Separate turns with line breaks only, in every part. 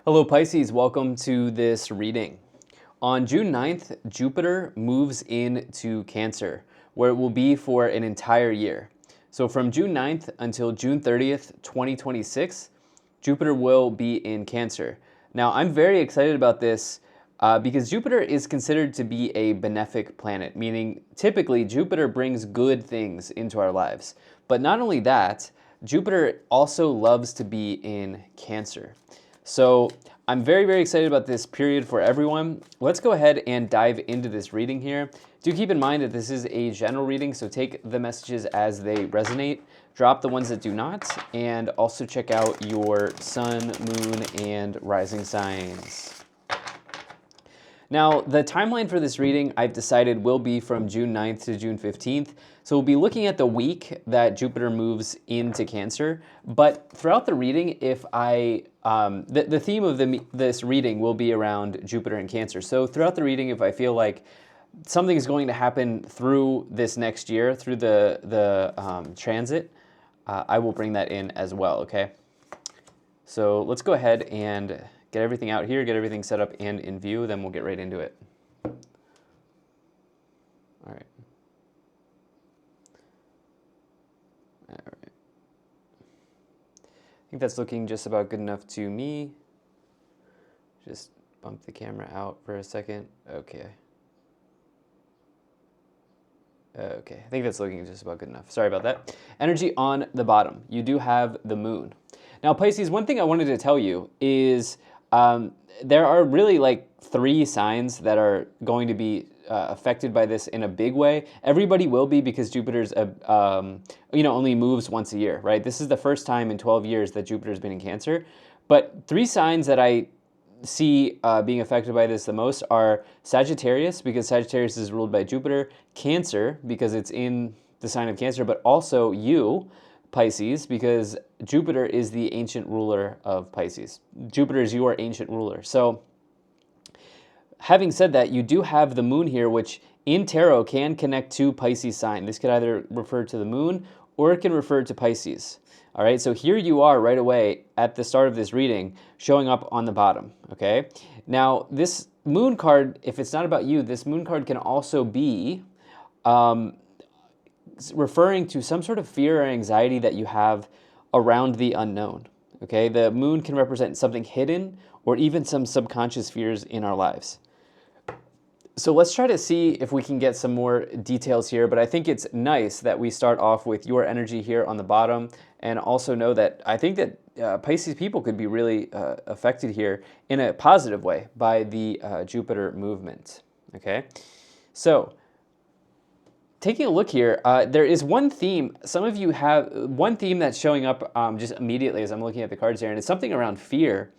Hello Pisces, welcome to this reading. On June 9th, Jupiter moves into Cancer, where it will be for an entire year. So from June 9th until June 30th, 2026, Jupiter will be in Cancer. Now, I'm very excited about this because Jupiter is considered to be a benefic planet, meaning typically Jupiter brings good things into our lives. But not only that, Jupiter also loves to be in Cancer. So I'm very, very excited about this period for everyone. Let's go ahead and dive into this reading here. Do keep in mind that this is a general reading, so take the messages as they resonate, drop the ones that do not, and also check out your sun, moon, and rising signs. Now, the timeline for this reading, I've decided, will be from June 9th to June 15th. So we'll be looking at the week that Jupiter moves into Cancer. But throughout the reading, the theme of this reading will be around Jupiter and Cancer. So throughout the reading, if I feel like something is going to happen through this next year, through the transit, I will bring that in as well, okay? So let's go ahead and get everything out here, get everything set up and in view, then we'll get right into it. All right. All right. I think that's looking just about good enough to me. Just bump the camera out for a second. Okay. Okay, I think that's looking just about good enough. Sorry about that. Energy on the bottom. You do have the moon. Now, Pisces, one thing I wanted to tell you is there are really like 3 signs that are going to be affected by this in a big way. Everybody will be, because Jupiter's only moves once a year, right? This is the first time in 12 years that Jupiter's been in Cancer. But 3 signs that I see being affected by this the most are Sagittarius, because Sagittarius is ruled by Jupiter, Cancer, because it's in the sign of Cancer, but also you, Pisces, because Jupiter is the ancient ruler of Pisces. Jupiter is your ancient ruler. So having said that, you do have the moon here, which in tarot can connect to Pisces sign. This could either refer to the moon or it can refer to Pisces. All right, so here you are right away at the start of this reading, showing up on the bottom, okay? Now, this moon card, if it's not about you, this moon card can also be referring to some sort of fear or anxiety that you have around the unknown, okay? The moon can represent something hidden or even some subconscious fears in our lives. So let's try to see if we can get some more details here, but I think it's nice that we start off with your energy here on the bottom, and also know that I think that Pisces people could be really affected here in a positive way by the Jupiter movement, okay? So taking a look here, there is one theme. Some of you have one theme that's showing up just immediately as I'm looking at the cards here, and it's something around fear.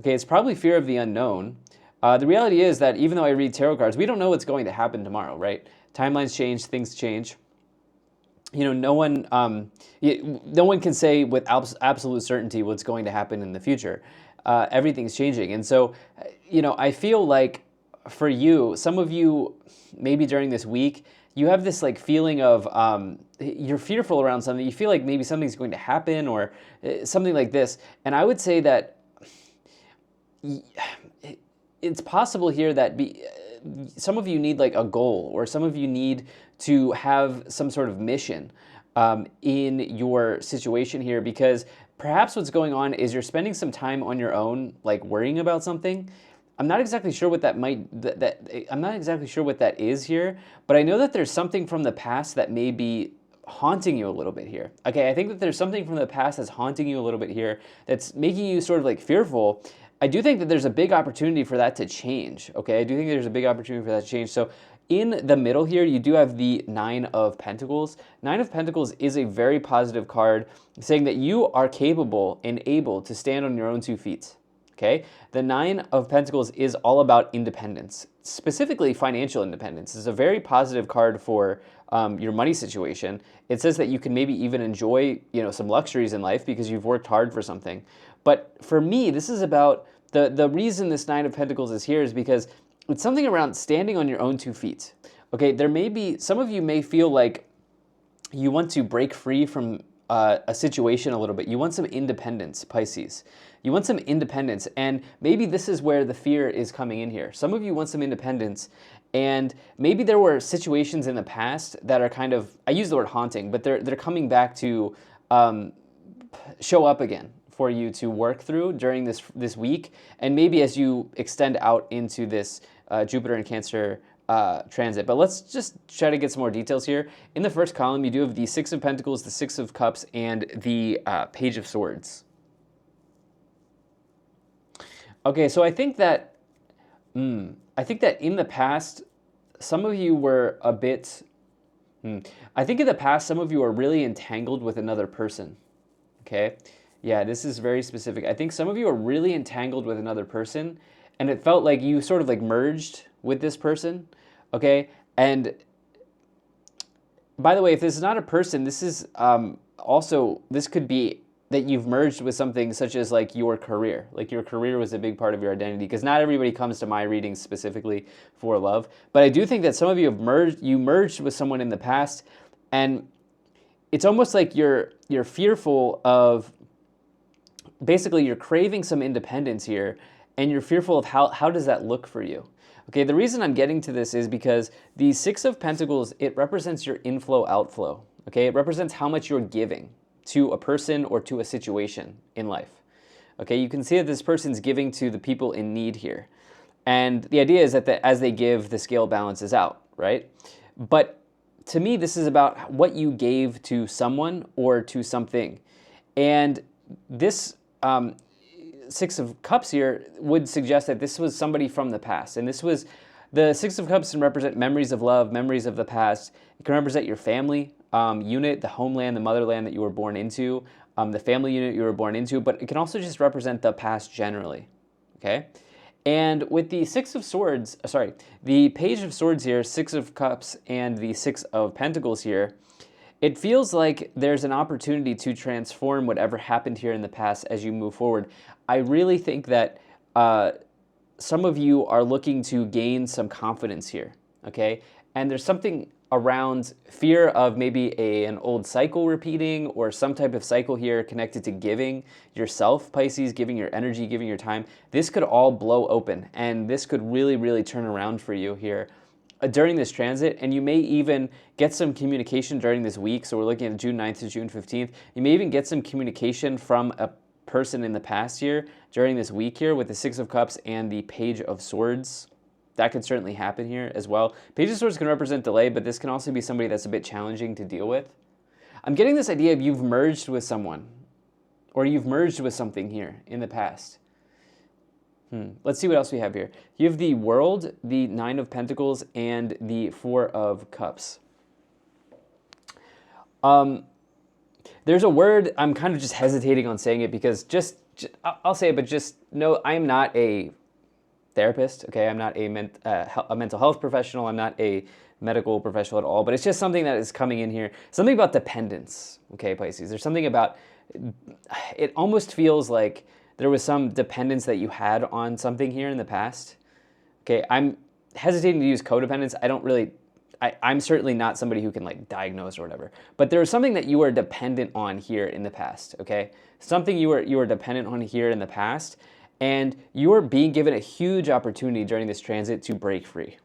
Okay, it's probably fear of the unknown. The reality is that even though I read tarot cards, we don't know what's going to happen tomorrow, right? Timelines change, things change. You know, no one can say with absolute certainty what's going to happen in the future. Everything's changing, and so, I feel like for you, some of you, maybe during this week, you have this like feeling of you're fearful around something. You feel like maybe something's going to happen or something like this, and I would say that it's possible here that some of you need like a goal, or some of you need to have some sort of mission in your situation here, because perhaps what's going on is you're spending some time on your own, like worrying about something. I'm not exactly sure what I'm not exactly sure what that is here, but I know that there's something from the past that may be haunting you a little bit here. Okay, I think that there's something from the past that's haunting you a little bit here, that's making you sort of like fearful. I do think that there's a big opportunity for that to change, okay? I do think there's a big opportunity for that to change. So in the middle here, you do have the 9 of Pentacles. 9 of Pentacles is a very positive card, saying that you are capable and able to stand on your own 2 feet, okay? The 9 of Pentacles is all about independence, specifically financial independence. It's a very positive card for your money situation. It says that you can maybe even enjoy, some luxuries in life because you've worked hard for something. But for me, this is about the reason this 9 of Pentacles is here is because it's something around standing on your own 2 feet. Okay, there may be, some of you may feel like you want to break free from a situation a little bit. You want some independence, Pisces. You want some independence, and maybe this is where the fear is coming in here. Some of you want some independence, and maybe there were situations in the past that are kind of, I use the word haunting, but they're coming back to show up again for you to work through during this week, and maybe as you extend out into this Jupiter and Cancer transit. But let's just try to get some more details here. In the first column, you do have the Six of Pentacles, the Six of Cups, and the Page of Swords. Okay, so I think that in the past, some of you were a bit. I think in the past, some of you are really entangled with another person. Okay, yeah, this is very specific. I think some of you are really entangled with another person, and it felt like you sort of like merged with this person. Okay, and by the way, if this is not a person, this is also, this could be that you've merged with something such as like your career. Like your career was a big part of your identity, because not everybody comes to my readings specifically for love. But I do think that some of you have merged with someone in the past, and it's almost like you're fearful of, basically you're craving some independence here, and you're fearful of how does that look for you. Okay, the reason I'm getting to this is because the Six of Pentacles, it represents your inflow, outflow. Okay, it represents how much you're giving to a person or to a situation in life. Okay, you can see that this person's giving to the people in need here. And the idea is that as they give, the scale balances out, right? But to me, this is about what you gave to someone or to something. And this Six of Cups here would suggest that this was somebody from the past. And this was, the Six of Cups can represent memories of love, memories of the past. It can represent your family unit, the homeland, the motherland that you were born into, the family unit you were born into, but it can also just represent the past generally, okay? And with the Six of Swords, the Page of Swords here, Six of Cups, and the Six of Pentacles here, it feels like there's an opportunity to transform whatever happened here in the past as you move forward. I really think that some of you are looking to gain some confidence here, okay? And there's something around fear of maybe an old cycle repeating, or some type of cycle here connected to giving yourself, Pisces, giving your energy, giving your time. This could all blow open, and this could really, really turn around for you here during this transit. And you may even get some communication during this week. So we're looking at June 9th to June 15th. You may even get some communication from a person in the past here during this week here with the Six of Cups and the Page of Swords. That could certainly happen here as well. Page of Swords can represent delay, but this can also be somebody that's a bit challenging to deal with. I'm getting this idea of you've merged with someone, or you've merged with something here in the past. Let's see what else we have here. You have the World, the Nine of Pentacles, and the Four of Cups. There's a word, I'm kind of just hesitating on saying it because I'll say it, but just know I'm not a therapist, okay? I'm not a mental health professional. I'm not a medical professional at all, but it's just something that is coming in here. Something about dependence, okay, Pisces? There's something about, it almost feels like there was some dependence that you had on something here in the past. Okay, I'm hesitating to use codependence. I'm certainly not somebody who can like diagnose or whatever, but there was something that you were dependent on here in the past, okay? Something you were dependent on here in the past, and you're being given a huge opportunity during this transit to break free.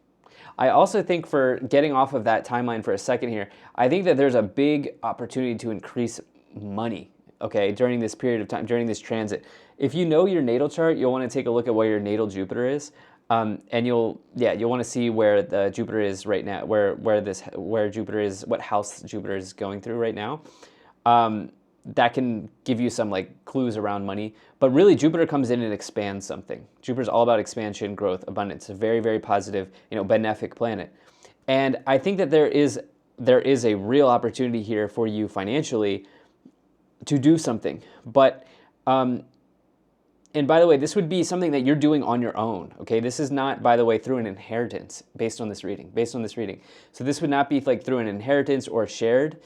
I also think, for getting off of that timeline for a second here, I think that there's a big opportunity to increase money, okay, during this period of time, during this transit. If you know your natal chart, you'll want to take a look at where your natal Jupiter is, and you'll want to see where the Jupiter is right now, where Jupiter is, what house Jupiter is going through right now. That can give you some like clues around money. But really, Jupiter comes in and expands something. Jupiter's all about expansion, growth, abundance. A very, very positive, benefic planet. And I think that there is a real opportunity here for you financially to do something. But and by the way, this would be something that you're doing on your own, okay? This is not, by the way, through an inheritance based on this reading. So this would not be like through an inheritance or shared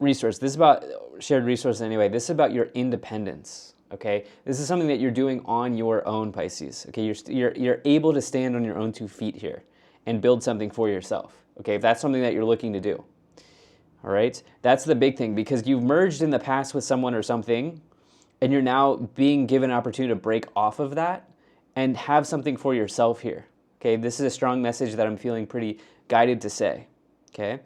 resource. This is about shared resources anyway. This is about your independence, okay? This is something that you're doing on your own, Pisces, okay? You're able to stand on your own 2 feet here and build something for yourself, okay? If that's something that you're looking to do, All right, that's the big thing, because you've merged in the past with someone or something, and you're now being given an opportunity to break off of that and have something for yourself here. Okay, this is a strong message that I'm feeling pretty guided to say. Okay,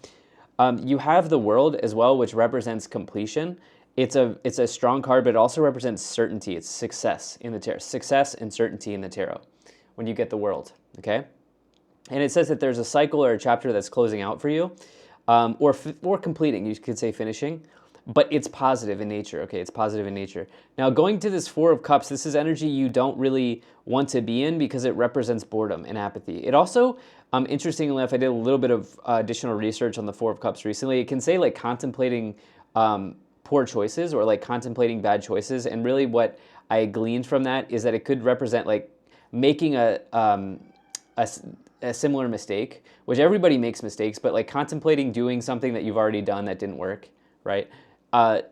you have the World as well, which represents completion. It's a strong card, but it also represents certainty. It's success in the tarot, success and certainty in the tarot when you get the World. Okay, and it says that there's a cycle or a chapter that's closing out for you, or completing. You could say finishing, but it's positive in nature. Okay, it's positive in nature. Now, going to this Four of Cups, this is energy you don't really want to be in because it represents boredom and apathy. It also, interestingly enough, I did a little bit of additional research on the Four of Cups recently. It can say like contemplating poor choices or like contemplating bad choices, and really what I gleaned from that is that it could represent like making a similar mistake, which everybody makes mistakes, but like contemplating doing something that you've already done that didn't work, right?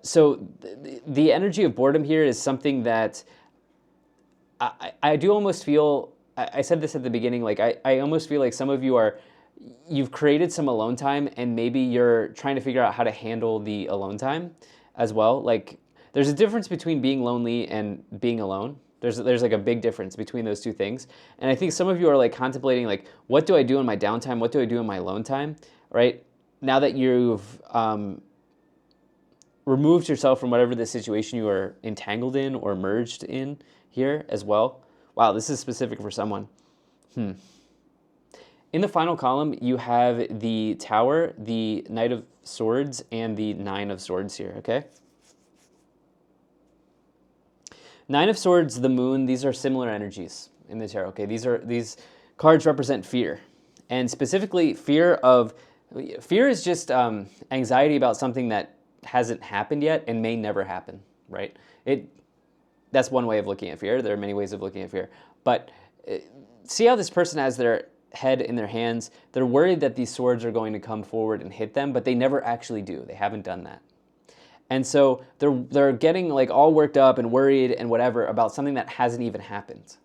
So the energy of boredom here is something that I do almost feel, I said this at the beginning, like I almost feel like some of you you've created some alone time, and maybe you're trying to figure out how to handle the alone time as well. Like there's a difference between being lonely and being alone. There's like a big difference between those two things. And I think some of you are like contemplating like, what do I do in my downtime? What do I do in my alone time, right? Now that you've removed yourself from whatever the situation you are entangled in or merged in here as well. Wow, this is specific for someone. In the final column, you have the Tower, the Knight of Swords, and the Nine of Swords here, okay? Nine of Swords, the Moon, these are similar energies in the tarot, okay? These cards represent fear. And specifically, fear is just anxiety about something that hasn't happened yet and may never happen, right? That's one way of looking at fear. There are many ways of looking at fear. But see how this person has their head in their hands. They're worried that these swords are going to come forward and hit them, but they never actually do. They haven't done that. And so they're getting like all worked up and worried and whatever about something that hasn't even happened.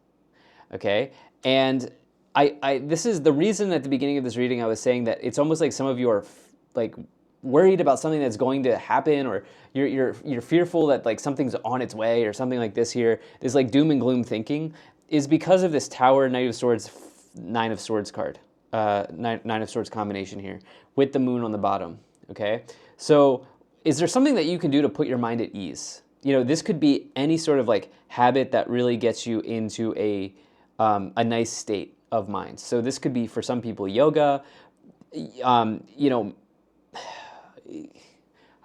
Okay? And this is the reason at the beginning of this reading I was saying that it's almost like some of you are like worried about something that's going to happen, or you're fearful that like something's on its way or something like this here. This like doom and gloom thinking is because of this Tower, Knight of Swords, Nine of Swords card. Nine of Swords combination here with the Moon on the bottom. Okay? So is there something that you can do to put your mind at ease? You know, this could be any sort of like habit that really gets you into a nice state of mind. So this could be for some people yoga. You know,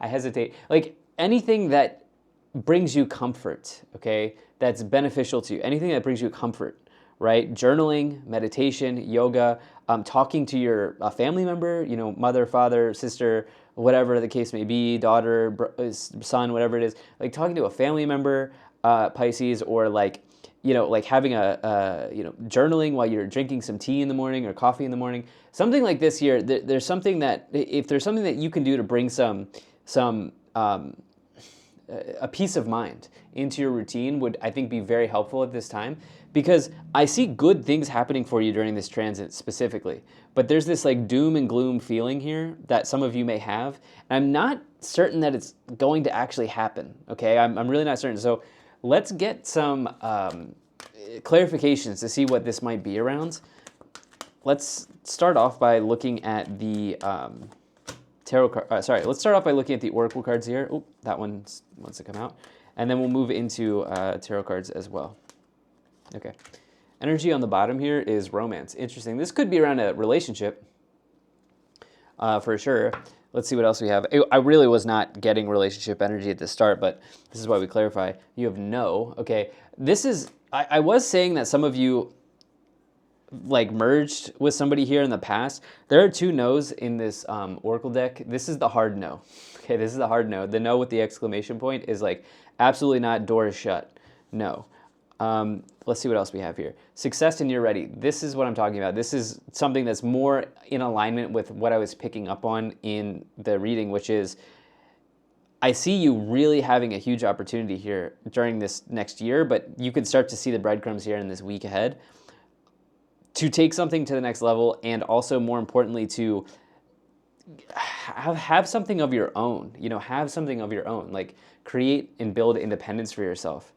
I hesitate. Like anything that brings you comfort, okay? That's beneficial to you. Anything that brings you comfort, right? Journaling, meditation, yoga, talking to your family member, you know, mother, father, sister, whatever the case may be, daughter, son, whatever it is. Like talking to a family member, Pisces, or like, you know, like having journaling while you're drinking some tea in the morning or coffee in the morning. Something like this here, there's something that, if there's something that you can do to bring a peace of mind into your routine, would, I think, be very helpful at this time, because I see good things happening for you during this transit specifically, but there's this like doom and gloom feeling here that some of you may have, and I'm not certain that it's going to actually happen, okay? I'm really not certain. So let's get some clarifications to see what this might be around. Let's start off by looking at the tarot card. Let's start off by looking at the oracle cards here. Oh, that one wants to come out. And then we'll move into tarot cards as well. Okay. Energy on the bottom here is romance. Interesting. This could be around a relationship for sure. Let's see what else we have. I really was not getting relationship energy at the start, but this is why we clarify. You have no. Okay. This is, I was saying that some of you like merged with somebody here in the past. There are two no's in this oracle deck. This is the hard no. Okay, this is the hard no. The no with the exclamation point is like absolutely not, door is shut. No. Let's see what else we have here. Success and you're ready. This is what I'm talking about. This is something that's more in alignment with what I was picking up on in the reading, which is I see you really having a huge opportunity here during this next year, but you could start to see the breadcrumbs here in this week ahead to take something to the next level, and also more importantly to have something of your own. Have something of your own. Like create and build independence for yourself.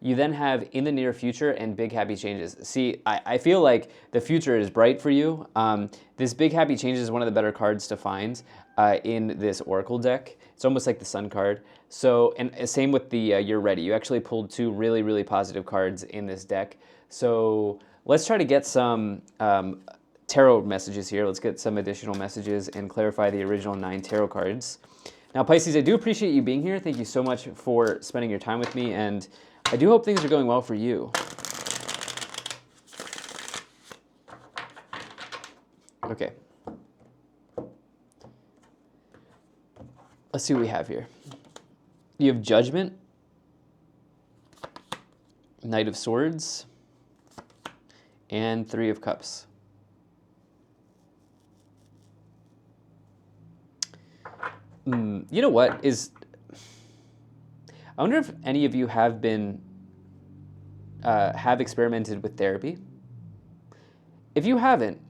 You then have in the near future and big happy changes. See, I feel like the future is bright for you. This big happy changes is one of the better cards to find in this Oracle deck. It's almost like the Sun card. So, and same with the You're Ready. You actually pulled two really, really positive cards in this deck. So let's try to get some tarot messages here. Let's get some additional messages and clarify the original 9 tarot cards. Now, Pisces, I do appreciate you being here. Thank you so much for spending your time with me, and I do hope things are going well for you. Okay. Let's see what we have here. You have Judgment, Knight of Swords, and 3 of Cups. You know what is... I wonder if any of you have been, have experimented with therapy. If you haven't,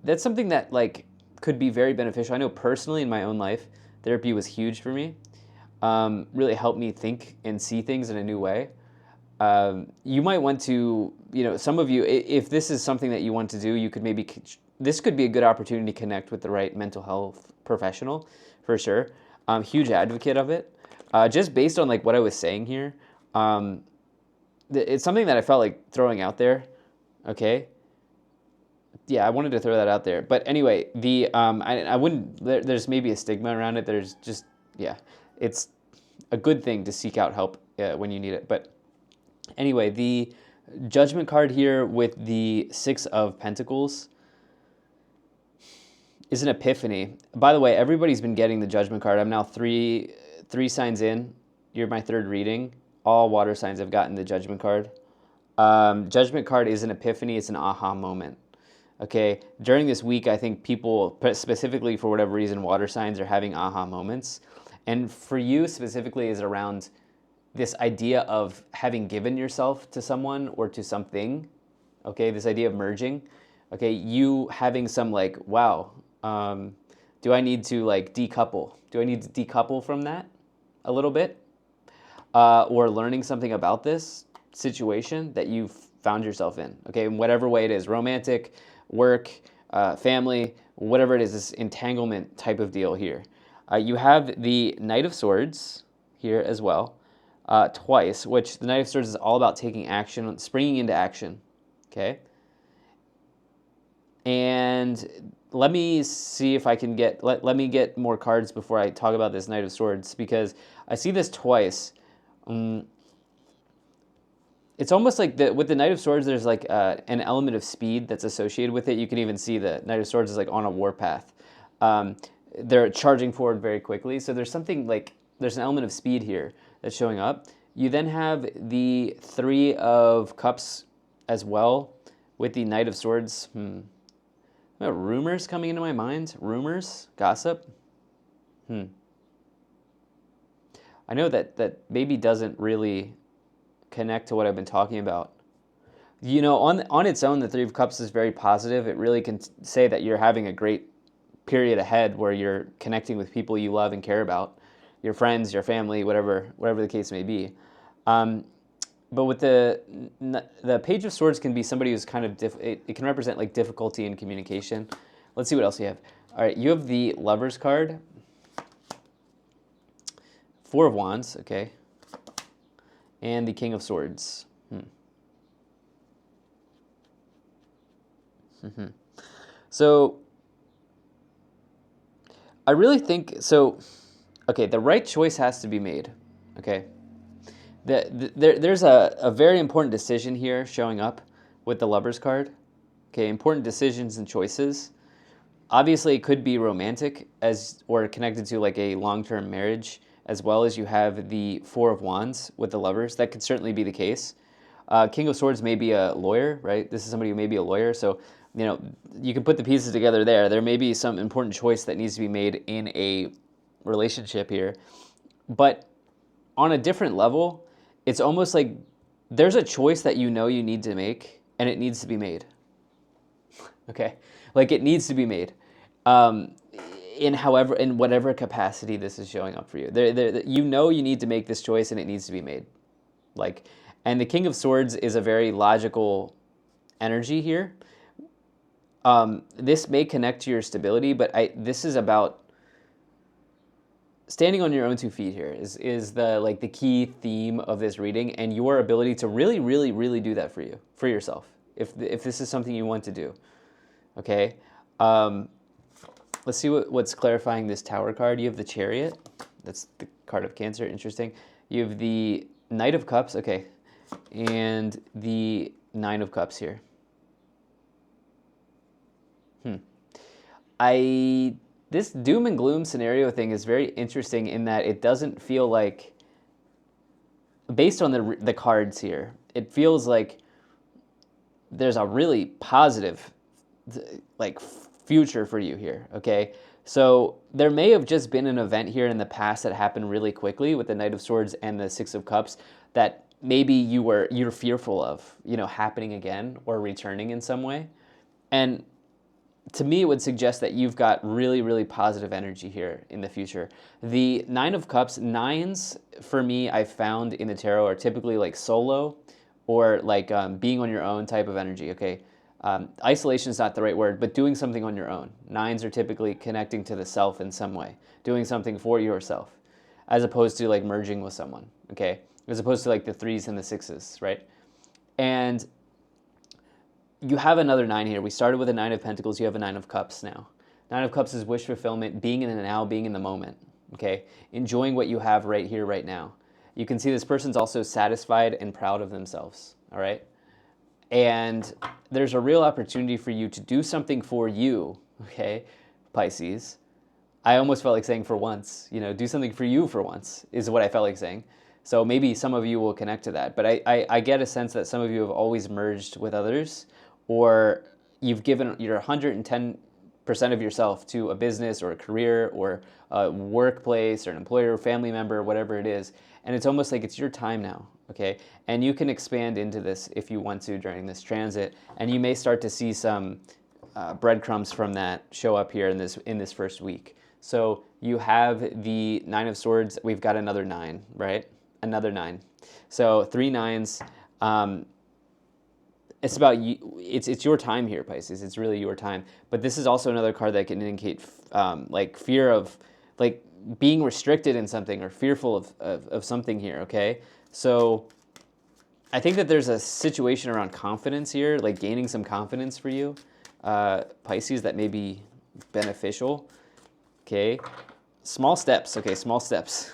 that's something that like could be very beneficial. I know personally in my own life, therapy was huge for me. Really helped me think and see things in a new way. You might want to, some of you, if this is something that you want to do, you could maybe, this could be a good opportunity to connect with the right mental health professional, for sure. I'm a huge advocate of it. Just based on like what I was saying here, it's something that I felt like throwing out there. Okay. Yeah, I wanted to throw that out there. But anyway, I wouldn't. There's maybe a stigma around it. There's just it's a good thing to seek out help when you need it. But anyway, the Judgment card here with the 6 of Pentacles is an epiphany. By the way, everybody's been getting the Judgment card. I'm now three signs in. You're my 3rd reading. All water signs have gotten the Judgment card. Judgment card is an epiphany. It's an aha moment. Okay, during this week, I think people, specifically for whatever reason, water signs are having aha moments. And for you specifically is around this idea of having given yourself to someone or to something. Okay, this idea of merging. Okay, you having some like, wow, do I need to like decouple? Do I need to decouple from that a little bit? Or learning something about this situation that you've found yourself in. Okay, in whatever way it is, romantic, work, family, whatever it is, this entanglement type of deal here. You have the Knight of Swords here as well, twice, which the Knight of Swords is all about taking action, springing into action, okay? And let me see if I can get, let me get more cards before I talk about this Knight of Swords, because I see this twice. It's almost like with the Knight of Swords, there's like an element of speed that's associated with it. You can even see the Knight of Swords is like on a warpath. They're charging forward very quickly. So there's something like, there's an element of speed here that's showing up. You then have the 3 of Cups as well with the Knight of Swords. Rumors coming into my mind? Rumors? Gossip? I know that maybe doesn't really connect to what I've been talking about. On its own, the 3 of Cups is very positive. It really can say that you're having a great period ahead where you're connecting with people you love and care about, your friends, your family, whatever the case may be. But with the Page of Swords can be somebody who's kind of, it can represent like difficulty in communication. Let's see what else you have. All right, you have the Lovers card. 4 of Wands, okay. And the King of Swords. So, I really think, okay, the right choice has to be made, okay? There's a very important decision here showing up with the Lovers card, okay? Important decisions and choices. Obviously, it could be romantic or connected to like a long-term marriage, as well as you have the 4 of Wands with the Lovers. That could certainly be the case. King of Swords may be a lawyer, right? This is somebody who may be a lawyer, so you can put the pieces together there. There may be some important choice that needs to be made in a relationship here. But on a different level, it's almost like there's a choice that you need to make, and it needs to be made. Okay? Like, it needs to be made. in whatever capacity this is showing up for you. You know you need to make this choice and it needs to be made. Like, and the King of Swords is a very logical energy here. This may connect to your stability, but this is about standing on your own 2 feet here is the key theme of this reading, and your ability to really, really, really do that for yourself, if this is something you want to do. Okay. Let's see what's clarifying this Tower card. You have the Chariot. That's the card of Cancer. Interesting. You have the Knight of Cups. Okay. And the Nine of Cups here. This doom and gloom scenario thing is very interesting in that it doesn't feel like, based on the cards here, it feels like there's a really positive like future for you here, okay? So there may have just been an event here in the past that happened really quickly with the Knight of Swords and the Six of Cups that maybe you're fearful of, happening again or returning in some way. And to me, it would suggest that you've got really, really positive energy here in the future. The Nine of Cups, nines, for me, I found in the tarot are typically like solo or like being on your own type of energy, okay? Isolation is not the right word, but doing something on your own. Nines are typically connecting to the self in some way, doing something for yourself, as opposed to like merging with someone, okay? As opposed to like the threes and the sixes, right? And you have another nine here. We started with a Nine of Pentacles. You have a Nine of Cups now. Nine of Cups is wish fulfillment, being in the now, being in the moment, okay? Enjoying what you have right here, right now. You can see this person's also satisfied and proud of themselves, all right? And there's a real opportunity for you to do something for you, okay, Pisces. I almost felt like saying for once, do something for you for once is what I felt like saying. So maybe some of you will connect to that. But I get a sense that some of you have always merged with others, or you've given your 110% of yourself to a business or a career or a workplace or an employer or family member, whatever it is. And it's almost like it's your time now, okay? And you can expand into this if you want to during this transit. And you may start to see some breadcrumbs from that show up here in this first week. So you have the Nine of Swords. We've got another nine, right? Another nine. So 3 nines. It's about you. It's your time here, Pisces. It's really your time. But this is also another card that can indicate like fear of like being restricted in something or fearful of something here, okay? So I think that there's a situation around confidence here, like gaining some confidence for you, Pisces, that may be beneficial, okay? Small steps, okay, small steps.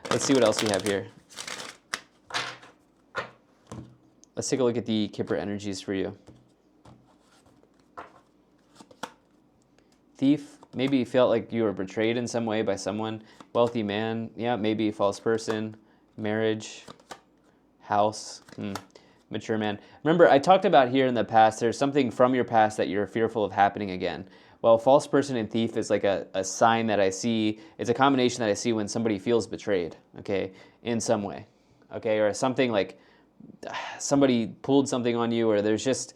Let's see what else we have here. Let's take a look at the Kipper energies for you. Thief, maybe you felt like you were betrayed in some way by someone. Wealthy man, yeah, maybe false person. Marriage, house, mature man. Remember, I talked about here in the past, there's something from your past that you're fearful of happening again. Well, false person and thief is like a sign that I see. It's a combination that I see when somebody feels betrayed, okay, in some way, okay, or something like somebody pulled something on you, or there's just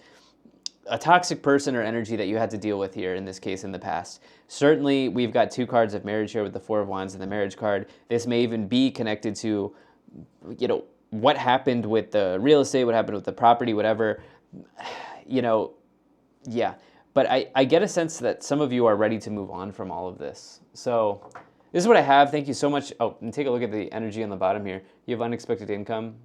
a toxic person or energy that you had to deal with here, in this case, in the past. Certainly, we've got 2 cards of marriage here with the Four of Wands and the marriage card. This may even be connected to, what happened with the real estate, what happened with the property, whatever, yeah. But I get a sense that some of you are ready to move on from all of this. So this is what I have. Thank you so much. Oh, and take a look at the energy on the bottom here. You have unexpected income.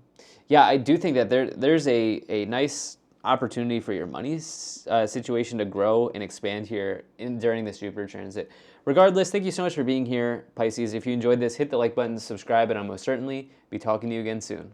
Yeah, I do think that there's a nice opportunity for your money situation to grow and expand here during this Jupiter transit. Regardless, thank you so much for being here, Pisces. If you enjoyed this, hit the like button, subscribe, and I'll most certainly be talking to you again soon.